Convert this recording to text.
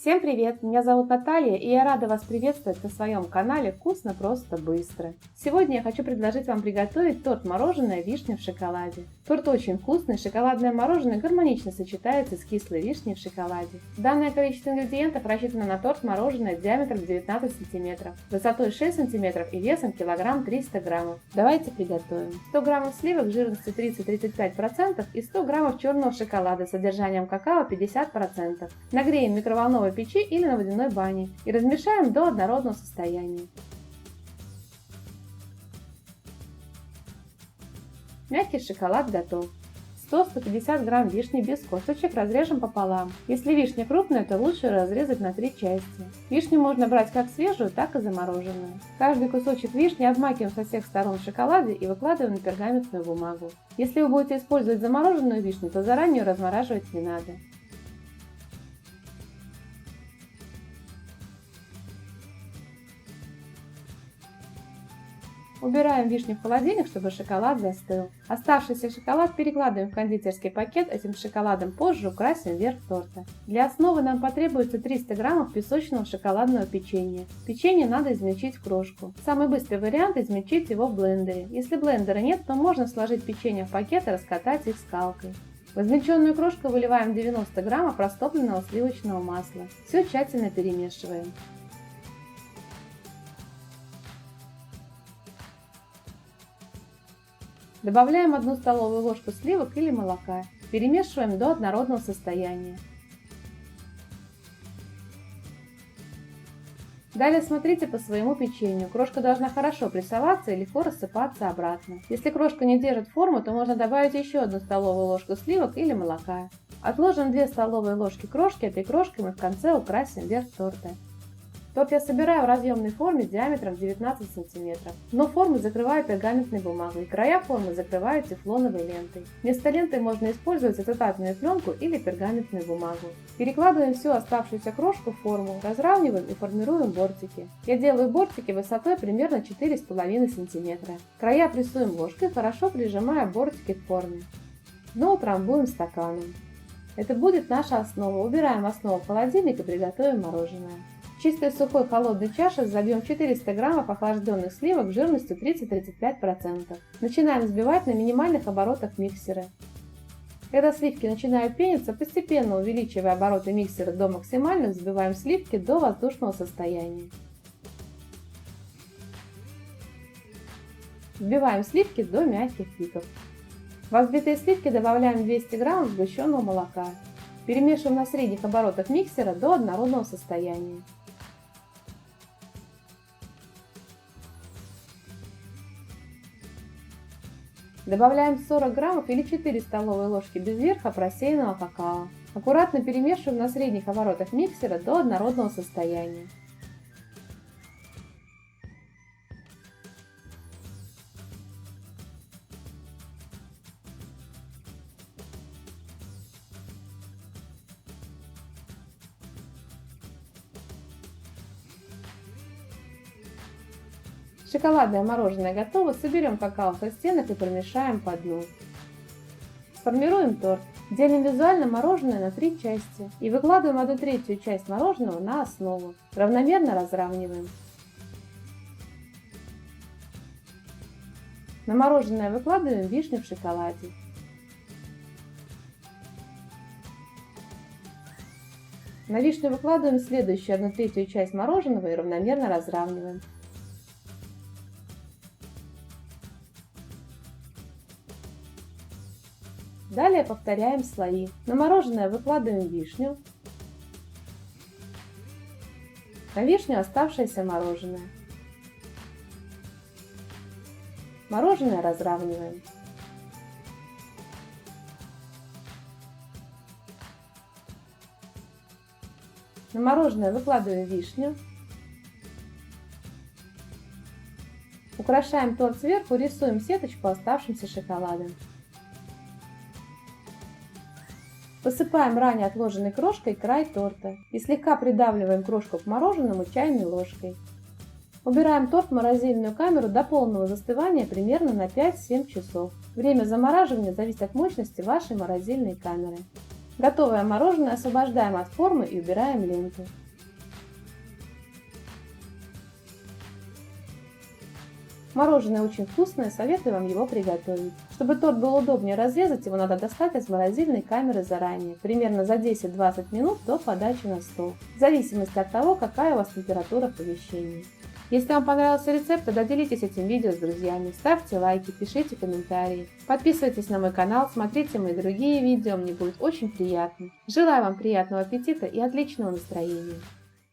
Всем привет! Меня зовут Наталья, и я рада вас приветствовать на своем канале «Вкусно, просто, быстро». Сегодня я хочу предложить вам приготовить торт «Мороженое вишня в шоколаде». Торт очень вкусный, шоколадное мороженое гармонично сочетается с кислой вишней в шоколаде. Данное количество ингредиентов рассчитано на торт «Мороженое» диаметром 19 см, высотой 6 см и весом килограмм 300 граммов. Давайте приготовим. 100 граммов сливок жирностью 30-35% и 100 граммов черного шоколада с содержанием какао 50%. Нагреем в микроволновой печи или на водяной бане и размешаем до однородного состояния. Мягкий шоколад готов. 100-150 грамм вишни без косточек разрежем пополам. Если вишня крупная, то лучше разрезать на 3 части. Вишню можно брать как свежую, так и замороженную. Каждый кусочек вишни обмакиваем со всех сторон в шоколаде и выкладываем на пергаментную бумагу. Если вы будете использовать замороженную вишню, то заранее ее размораживать не надо. Убираем вишню в холодильник, чтобы шоколад застыл. Оставшийся шоколад перекладываем в кондитерский пакет, этим шоколадом позже украсим верх торта. Для основы нам потребуется 300 граммов песочного шоколадного печенья. Печенье надо измельчить в крошку. Самый быстрый вариант — измельчить его в блендере. Если блендера нет, то можно сложить печенье в пакет и раскатать их скалкой. В измельченную крошку выливаем 90 граммов растопленного сливочного масла. Все тщательно перемешиваем. Добавляем 1 столовую ложку сливок или молока. Перемешиваем до однородного состояния. Далее смотрите по своему печенью. Крошка должна хорошо прессоваться и легко рассыпаться обратно. Если крошка не держит форму, то можно добавить еще 1 столовую ложку сливок или молока. Отложим 2 столовые ложки крошки, этой крошкой мы в конце украсим верх торта. Торт я собираю в разъемной форме диаметром 19 см. Дно формы закрываю пергаментной бумагой, края формы закрываю тефлоновой лентой. Вместо ленты можно использовать acетатную пленку или пергаментную бумагу. Перекладываем всю оставшуюся крошку в форму, разравниваем и формируем бортики. Я делаю бортики высотой примерно 4,5 см. Края прессуем ложкой, хорошо прижимая бортики к форме. Дно утрамбуем стаканом. Это будет наша основа. Убираем основу в холодильник и приготовим мороженое. В чистой сухой холодной чаше забьем 400 граммов охлажденных сливок жирностью 30-35%. Начинаем взбивать на минимальных оборотах миксера. Когда сливки начинают пениться, постепенно увеличивая обороты миксера до максимальных, взбиваем сливки до воздушного состояния. Взбиваем сливки до мягких пиков. В взбитые сливки добавляем 200 граммов сгущенного молока. Перемешиваем на средних оборотах миксера до однородного состояния. Добавляем 40 граммов или 4 столовые ложки без верха просеянного какао. Аккуратно перемешиваем на средних оборотах миксера до однородного состояния. Шоколадное мороженое готово, соберем какао со стенок и промешаем по дну. Сформируем торт. Делим визуально мороженое на 3 части и выкладываем 1/3 часть мороженого на основу. Равномерно разравниваем. На мороженое выкладываем вишню в шоколаде. На вишню выкладываем следующую 1/3 часть мороженого и равномерно разравниваем. Далее повторяем слои. На мороженое выкладываем вишню. На вишню оставшееся мороженое. Мороженое разравниваем. На мороженое выкладываем вишню. Украшаем торт сверху, рисуем сеточку оставшимся шоколадом. Посыпаем ранее отложенной крошкой край торта и слегка придавливаем крошку к мороженому чайной ложкой. Убираем торт в морозильную камеру до полного застывания примерно на 5-7 часов. Время замораживания зависит от мощности вашей морозильной камеры. Готовое мороженое освобождаем от формы и убираем ленту. Мороженое очень вкусное, советую вам его приготовить. Чтобы торт был удобнее разрезать, его надо достать из морозильной камеры заранее, примерно за 10-20 минут до подачи на стол, в зависимости от того, какая у вас температура в помещении. Если вам понравился рецепт, тогда делитесь этим видео с друзьями, ставьте лайки, пишите комментарии, подписывайтесь на мой канал, смотрите мои другие видео, мне будет очень приятно. Желаю вам приятного аппетита и отличного настроения!